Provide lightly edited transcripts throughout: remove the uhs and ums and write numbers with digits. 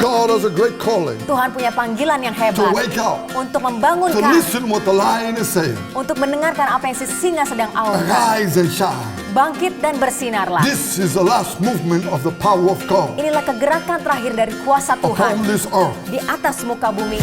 God has a great calling Tuhan punya panggilan yang to hebat wake up, untuk to membangunkan, listen what the lion is saying. untuk mendengarkan apa yang si singa sedang aumkan. Arise and shine. Bangkit dan bersinarlah. This is the last movement of the power of God Inilah kegerakan terakhir dari kuasa upon Tuhan this earth. di atas muka bumi.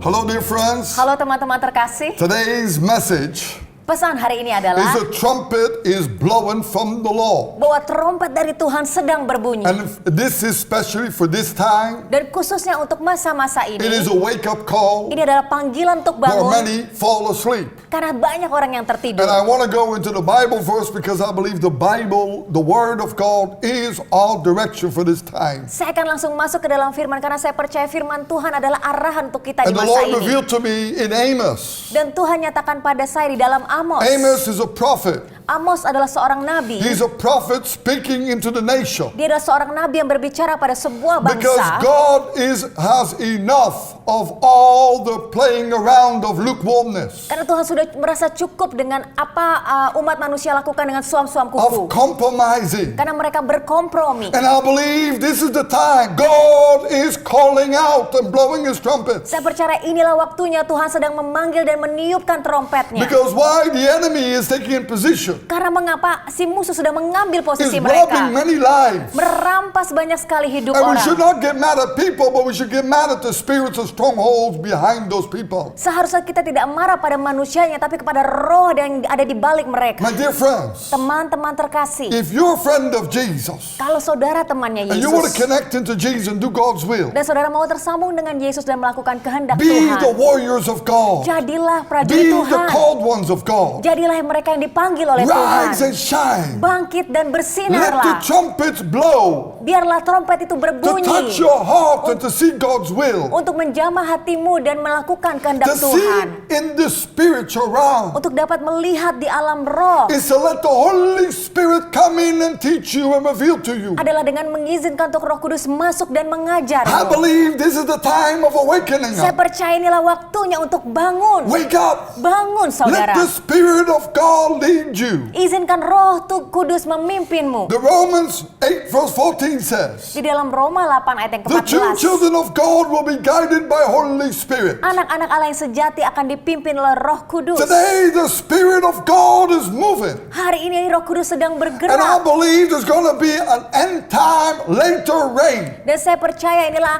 Hello, dear friends. Halo teman-teman terkasih, Today's message pesan hari ini is adalah a trumpet is blowing from the Lord. bahwa trompet dari Tuhan sedang berbunyi. And this is especially for this time. Dan khususnya untuk masa-masa It ini, is a wake-up call ini adalah panggilan untuk where bangun many fall asleep. karena banyak orang yang tertidur. And I want to go into the Bible verse because I believe the Bible, the Word of God, is our direction for this time. Saya akan langsung masuk ke dalam firman karena saya percaya firman Tuhan adalah arahan untuk kita di And the masa Lord ini. revealed to me in Amos. Dan Tuhan nyatakan pada saya di dalam Amos. Amos is a prophet. Amos adalah seorang nabi. He's a prophet speaking into the nation. Dia adalah seorang nabi yang berbicara pada sebuah Because bangsa. God has enough of all the playing around of lukewarmness, Karena Tuhan sudah merasa cukup dengan apa umat manusia lakukan dengan suam-suam of kuku. compromising. Karena mereka berkompromi. And I believe this is the time God is calling out and blowing his trumpet. Saya percaya inilah waktunya Tuhan sedang memanggil dan meniupkan trompetnya. Because why the enemy is taking position, Karena mengapa si musuh sudah mengambil is posisi robbing mereka. many lives. Merampas banyak sekali hidup And we should orang. not get mad at people, but we should get mad at the spirits of strongholds behind those people. Seharusnya kita tidak marah pada manusianya, tapi kepada roh yang ada di balik mereka. My dear friends, Teman-teman terkasih, if you're a friend of Jesus kalau saudara temannya and you want to Yesus, connect into Jesus and do God's will, dan saudara mau tersambung dengan Yesus dan melakukan kehendak be the Tuhan, warriors of God. jadilah prajurit Be the Tuhan. called ones of God. Jadilah mereka yang dipanggil oleh Rise Tuhan. and shine. Bangkit dan Let the bersinarlah. trumpets blow Biarlah trompet itu to berbunyi touch your heart and to see God's will, untuk menjamah hatimu dan melakukan to kehendak see Tuhan. in the spiritual realm. Untuk dapat melihat di alam roh Is to let the Holy Spirit come in and teach you and reveal to you. adalah dengan mengizinkan untuk Roh Kudus masuk dan mengajar. I believe this is the time of awakening. Saya percaya inilah waktunya untuk bangun. Wake up. Bangun Let saudara. the Spirit of God lead you. Izinkan Roh Kudus memimpinmu. The Romans 8 verse 14 says, Di dalam Roma 8 ayat yang the true ke-14. children of God will be guided by Holy Spirit. Anak-anak Allah yang sejati akan dipimpin oleh Roh Kudus. Today the Spirit of God is moving. Hari ini Roh Kudus sedang And I bergerak. believe there's going to be an end time later rain. Dan saya percaya inilah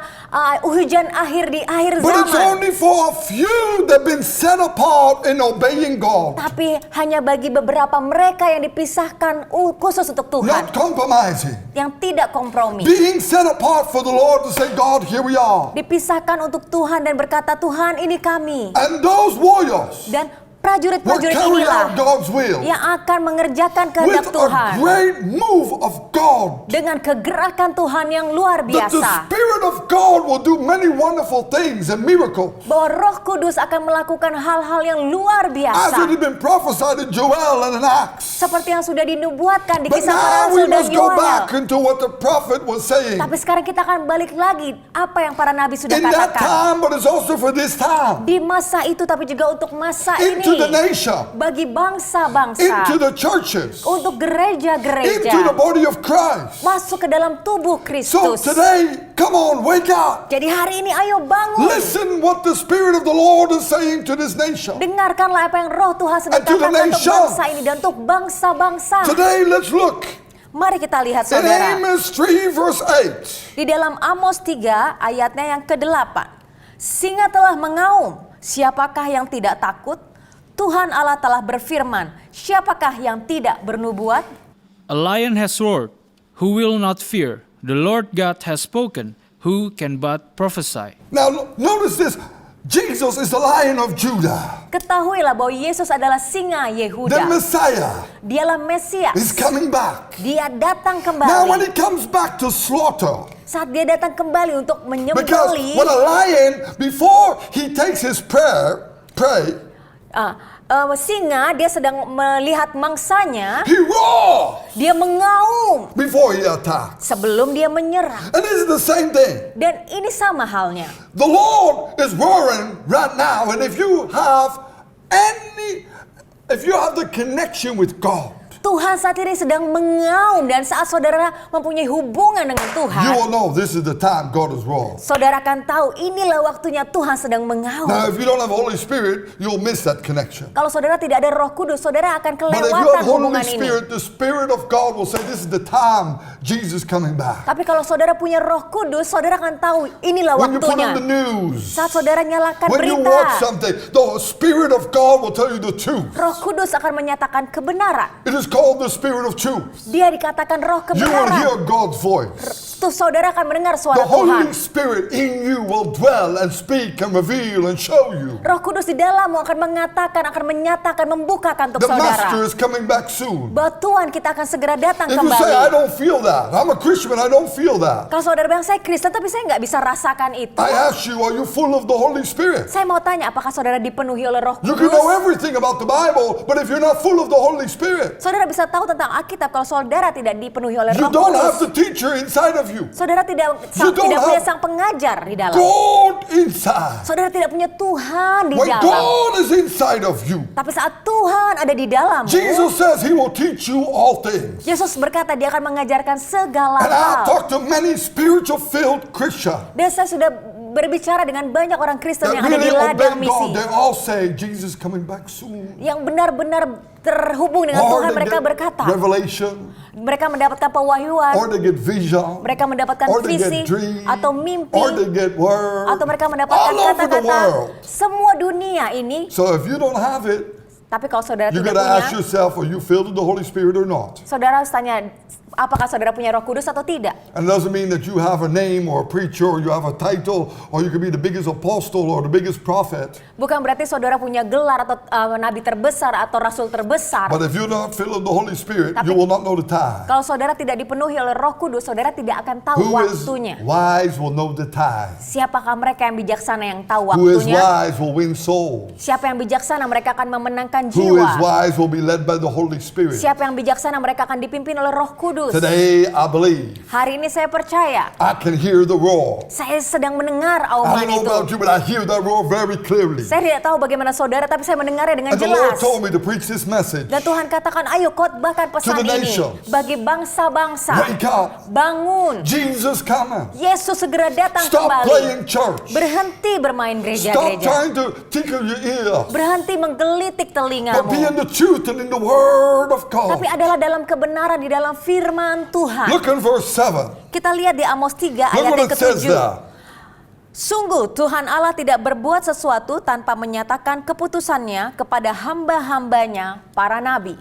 hujan akhir di akhir But it's zaman. only for a few that have been set apart in obeying God. Tapi hanya bagi beberapa mereka yang dipisahkan khusus untuk Tuhan. Not compromising. Yang tidak kompromi. Being set apart for the Lord to say, God, here we are. Dipisahkan untuk Tuhan dan berkata, Tuhan ini kami. And those warriors Dan will prajurit-prajurit carry inilah out God's will yang akan mengerjakan with kehendak a Tuhan. great move of God. Dengan kegerakan Tuhan yang luar That the biasa. Spirit of God will do many wonderful things and miracles. Bahwa Roh Kudus akan melakukan hal-hal yang luar As it biasa. had been prophesied in Joel and in Acts. Seperti yang sudah dinubuatkan di But kisah para now we rasul dan must go Yoel. back into what the prophet was saying. Tapi sekarang kita akan balik lagi apa yang para nabi sudah In that katakan. time, but it's also for this time. Di masa itu tapi juga untuk masa Into the ini. nation. Bagi bangsa-bangsa. Into the churches. Untuk Into the gereja-gereja. body of Christ. Masuk ke dalam tubuh So Kristus. today, come on, wake up. Jadi hari ini ayo bangun. Listen what the Spirit of the Lord is saying to this nation. Dengarkanlah apa yang Roh Tuhan sedang And to the katakan untuk nation. bangsa ini dan untuk bangsa-bangsa. Today, let's look Mari kita lihat in saudara. Amos 3 verse 8. Di dalam Amos 3 ayatnya yang ke-8. Singa telah mengaum, siapakah yang tidak takut? Tuhan Allah telah berfirman, siapakah yang tidak bernubuat? A lion has roared, who will not fear? The Lord God has spoken, who can but prophesy? Now, notice this. Jesus is the Lion of Judah. Ketahuilah bahwa Yesus adalah singa The Yehuda. Messiah Dialah Mesias. is coming back. Dia datang Now, when he kembali. comes back to slaughter, Saat dia datang kembali untuk because menyembelih, when a lion, before he takes his prey, singa dia sedang melihat mangsanya, he roars dia mengaum before he attacks. sebelum dia menyerang. And this is the same thing. Dan ini sama halnya. The Lord is roaring right now, and if you have the connection with God, Tuhan saat ini sedang mengaum, dan saat saudara mempunyai hubungan dengan you Tuhan, will know this is the time God is wrong. saudara akan tahu inilah waktunya Tuhan sedang mengaum. Now, if you don't have Holy Spirit, you'll miss that connection. Kalau saudara tidak ada Roh Kudus, saudara akan But if you kelewatan have Holy hubungan ini. Spirit, the Spirit of God will say, this is the time Jesus coming back. Tapi kalau saudara punya Roh Kudus, saudara akan tahu inilah When you put waktunya. on the news, Saat saudara nyalakan when you berita, watch something, the Spirit of God will tell you the truth. Roh Kudus akan menyatakan kebenaran. It is called the Spirit of truth. Dia dikatakan Roh You will hear kebenaran. God's voice. Tuh saudara akan mendengar The suara Tuhan. Holy Spirit in you will dwell and speak and reveal and show you. Roh Kudus di dalammu akan mengatakan, akan menyatakan, membukakan untuk The Master saudara is coming back soon. bahwa Tuhan kita akan segera datang If you say, I kembali. don't feel that, I'm a Christian, I don't feel that. Kalau saudara bilang saya Kristen tapi saya nggak bisa rasakan itu. I ask you, are you full of the Holy Spirit? Saya mau tanya, apakah saudara dipenuhi oleh Roh You can Kudus? know everything about the Bible, but if you're not full of the Holy Spirit, Saudara bisa tahu tentang Alkitab kalau saudara tidak dipenuhi oleh you Roh don't have Kudus. the teacher inside of you. Saudara tidak You don't punya have sang pengajar di dalam. God inside. Saudara tidak punya Tuhan di When dalam. God is inside of you, Tapi saat Tuhan ada di dalam, Jesus says He will teach you all things. Yesus berkata dia akan mengajarkan segala And I've hal. talked to many spiritual-filled Christians Dan saya sudah berbicara dengan banyak orang Kristen that yang ada di really ladang obey misi, God. They all say Jesus coming back soon. yang benar-benar terhubung dengan Or Tuhan. they Mereka get berkata, revelation, mereka mendapatkan pewahyuan, or they get vision, mereka mendapatkan or they visi get dreams, atau mimpi, or they get word, atau mereka mendapatkan all over the kata-kata. world. Semua dunia ini. So if you don't have it, Tapi kalau saudara you tidak gotta ask punya, yourself, are you filled with the Holy Spirit or not? saudara harus tanya, apakah saudara punya Roh Kudus atau tidak? And it doesn't mean that you have a name or a preacher or you have a title or you can be the biggest apostle or the biggest prophet. Bukan berarti saudara punya gelar atau nabi terbesar atau rasul terbesar. But if you're not filled with the Holy Spirit, Tapi- you will not know the time. Kalau saudara tidak dipenuhi oleh Roh Kudus, saudara tidak akan tahu Who is waktunya. wise will know the time. Siapakah mereka yang bijaksana yang tahu Who is waktunya? wise will win souls. Siapa yang bijaksana mereka akan memenangkan Who is jiwa. wise will be led by the Holy Spirit. Siapa yang bijaksana mereka akan dipimpin oleh Roh Kudus. Today, I believe Hari ini saya percaya, I can hear the roar. saya sedang mendengar I auman don't know itu. about you, but I hear that roar very clearly. Saya tidak tahu bagaimana saudara, tapi saya mendengarnya dengan And the Lord jelas. told me to preach this message. Dan Tuhan katakan, ayo khotbahkan pesan To the ini nations. bagi bangsa-bangsa. Wake up. Bangun. Jesus coming. Yesus segera datang Stop kembali. playing church. Berhenti bermain Stop gereja-gereja. trying to tickle your ears. Berhenti menggelitik But telingamu. be in the truth and in the word of God. Tapi adalah dalam kebenaran, di dalam firman Tuhan. Look in verse 7. Kita lihat di Amos 3 Look ayat what yang it says ke-7. there. Sungguh Tuhan Allah tidak berbuat sesuatu tanpa menyatakan keputusannya kepada hamba-hambanya para nabi.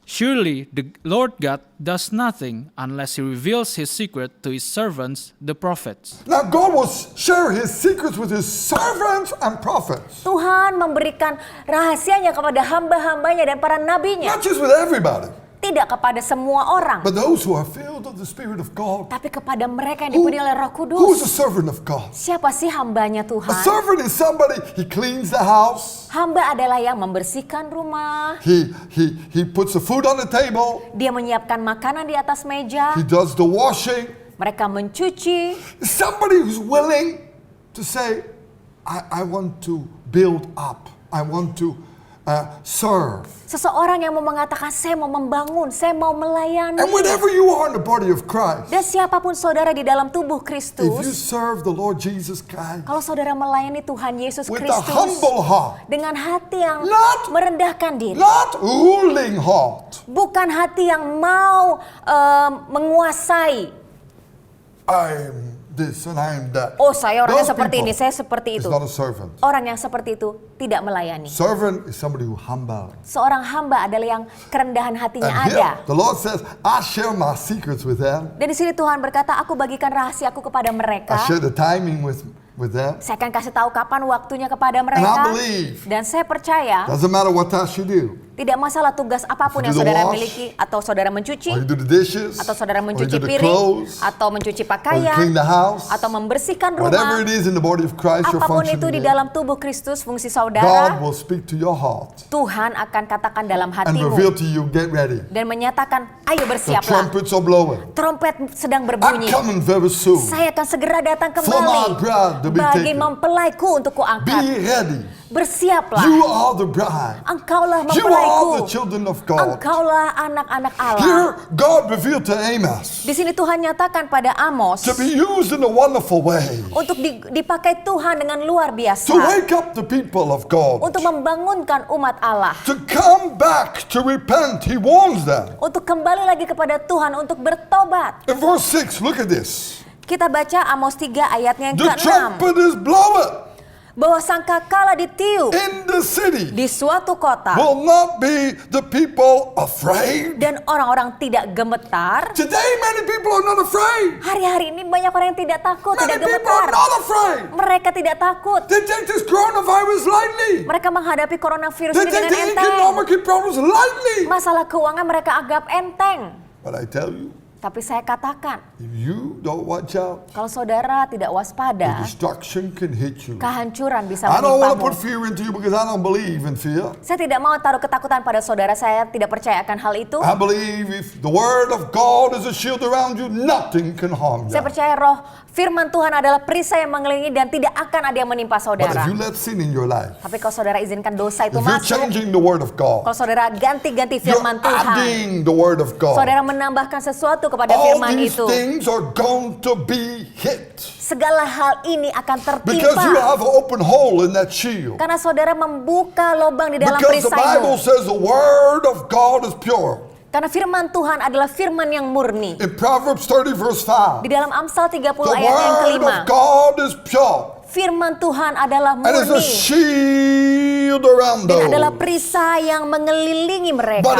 Surely the Lord God does nothing unless he reveals his secret to his servants, the prophets. Now God will share His secrets with His servants and prophets. Tuhan memberikan rahasianya kepada hamba-hambanya dan para nabinya. Not just with everybody, Tidak kepada semua orang, but those who are filled of the Spirit of God. tapi kepada mereka yang Who, dipenuhi oleh Roh who is a Kudus. servant of God? Siapa sih hambanya A Tuhan? servant is somebody, he cleans the house, Hamba adalah yang membersihkan rumah. he puts the food on the table, Dia menyiapkan makanan di atas meja. he does the washing. Mereka mencuci. Somebody who's willing to say, I want to build up, I want to serve. Seseorang yang mau mengatakan, saya mau membangun, saya mau melayani. And whenever you are in the body of Christ, Dan siapapun saudara di dalam tubuh if you Kristus, serve the Lord Jesus Christ kalau saudara melayani Tuhan Yesus with a Kristus humble heart, dengan hati yang Not- merendahkan diri, not ruling heart, bukan hati yang mau menguasai. I'm this and I'm that. Oh, saya orangnya Those seperti people ini, saya seperti is itu. not a servant. Orang yang seperti itu tidak melayani. Servant is somebody who humble. Seorang hamba adalah yang kerendahan hatinya And ada. here, the Lord says, I share my secrets with them. Dan di sini Tuhan berkata, aku bagikan rahasiaku kepada mereka. I share the timing with them. Saya akan kasih tahu kapan waktunya kepada And I mereka. believe, Dan saya percaya, doesn't matter what task you do, tidak masalah tugas apapun If you yang do the saudara wash, miliki, atau saudara mencuci, or you do the dishes, atau saudara or you mencuci do the piring, clothes, atau mencuci or you pakaian, clean the house, atau membersihkan whatever rumah, it is in the body of Christ you're apapun itu functioning di in, dalam tubuh Kristus, fungsi God saudara, will speak to your heart Tuhan akan katakan dalam and reveal hatimu to you, get ready. dan menyatakan, ayo The bersiaplah. trumpets are blowing. Trompet sedang I'm berbunyi. coming very soon. Saya akan segera datang For my kembali bride to be bagi taken. mempelaiku untuk Be kuangkat. ready. Bersiaplah. You are the bride. Engkaulah You are the mempelaiku. children of God. Engkaulah anak-anak Allah. Here, God revealed to Amos Di sini Tuhan nyatakan pada Amos to be used in a wonderful way untuk dipakai Tuhan dengan luar biasa. to wake up the people of God, Untuk membangunkan umat Allah. to come back, to repent. He warns them. Untuk kembali lagi kepada Tuhan untuk bertobat. In verse 6, look at this. Kita baca Amos 3 ayatnya yang The ke-6. trumpet is blown Bahwa sangkakala ditiup in the city. di suatu kota. Will not be the people afraid? Dan orang-orang tidak gemetar. Today, many people are not afraid. Hari-hari ini banyak orang yang tidak takut, Many tidak people are gemetar. not afraid. Mereka tidak takut. They take this coronavirus lightly. Mereka menghadapi coronavirus They ini take dengan the enteng. economic problems lightly. Masalah keuangan mereka anggap enteng. But I tell you, Tapi saya katakan, if you don't watch out, kalau saudara tidak the waspada, destruction can hit you. kehancuran bisa I don't want to menimpamu. put fear into you because I don't believe in fear. Saya tidak mau taruh ketakutan pada saudara, saya tidak percaya akan hal itu. I believe if the word of God is a shield around you, nothing can harm you. Saya percaya roh firman Tuhan adalah perisai yang mengelilingi dan tidak akan ada yang menimpa But saudara. if you let sin in your life, Tapi kalau saudara izinkan dosa if itu you're masuk, changing the word of God, kalau saudara ganti-ganti you're firman Tuhan, adding the word of God, saudara menambahkan sesuatu kepada all firman these itu, things are going to be hit. segala hal ini akan Because you tertimpa. have an open hole in that shield. Karena saudara membuka lubang di dalam Because the Bible perisaimu. says the word of God is pure. Karena firman Tuhan adalah firman yang murni. In Proverbs 30 verse 5, Di dalam Amsal 30 the ayat yang word kelima, of God is pure. firman Tuhan adalah And it's a murni shield around dan adalah those. perisai yang mengelilingi mereka. But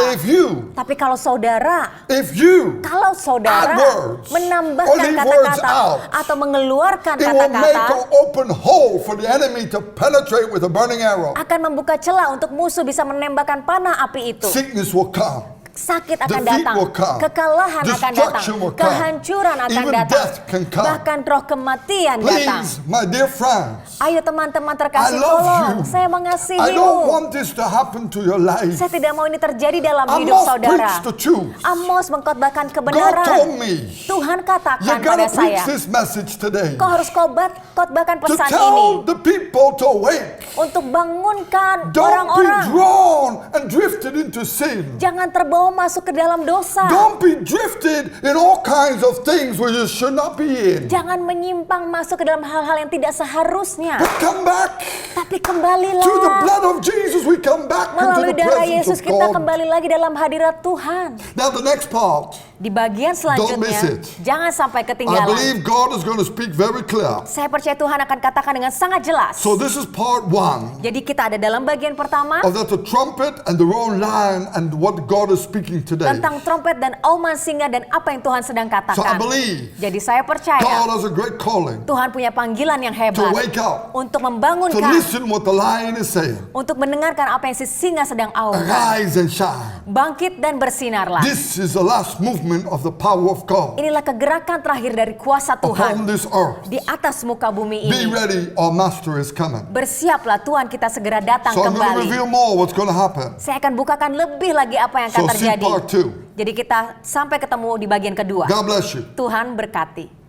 Tapi kalau saudara if you, Kalau saudara add words or menambahkan leave words kata-kata out, atau mengeluarkan it will make kata-kata, an open hole for the enemy to penetrate with a burning arrow. akan membuka celah untuk musuh bisa menembakkan panah api itu. Sickness will come. Sakit akan Defeat datang, will come. kekalahan akan datang, Destruction will come. kehancuran akan Even datang, death can come. bahkan roh kematian datang. Please, my dear friends, Ayo teman-teman I terkasih, love tolong, you. saya I don't mengasihimu. want this to happen to your life. Saya tidak mau ini terjadi dalam I hidup must saudara. preach the truth. Amos mengkhotbahkan God kebenaran. told me, Tuhan you katakan gotta pada preach saya, this message today. kau harus khotbahkan To pesan ini tell the people to awake. untuk bangunkan Don't be orang-orang. drawn and drifted into sin. Jangan terbawa masuk ke dalam dosa. Don't be drifted in all kinds of things where you should not be in. Jangan menyimpang masuk ke dalam hal-hal yang tidak seharusnya. But come back Tapi kembalilah. to the blood of Jesus. We come back into Melalui the darah presence Yesus of kita God. kembali lagi dalam hadirat Tuhan. Now the next part, Di bagian miss selanjutnya, it. jangan sampai I ketinggalan. believe God is going to speak very clear. Saya percaya Tuhan akan katakan dengan sangat jelas. So this is part 1 Jadi kita ada dalam bagian pertama of that the trumpet and the roaring lion and what God is speaking today. tentang trompet dan auman singa dan apa yang Tuhan sedang So I katakan. believe Jadi saya God percaya has a great calling Tuhan punya panggilan yang to hebat wake up, untuk to membangunkan, listen what the lion is saying. untuk mendengarkan apa yang si singa sedang auman. Arise and shine. Bangkit dan bersinarlah. This is the last movement of the power of God Inilah kegerakan terakhir dari kuasa upon Tuhan this earth. di atas muka bumi Be ini. ready, our master is coming. Bersiaplah Tuhan, kita segera datang So I'm going to kembali. reveal more what's going to happen. Saya akan bukakan lebih lagi apa yang akan So see terjadi. part 2. Jadi kita sampai ketemu di bagian kedua. God bless you. Tuhan berkati.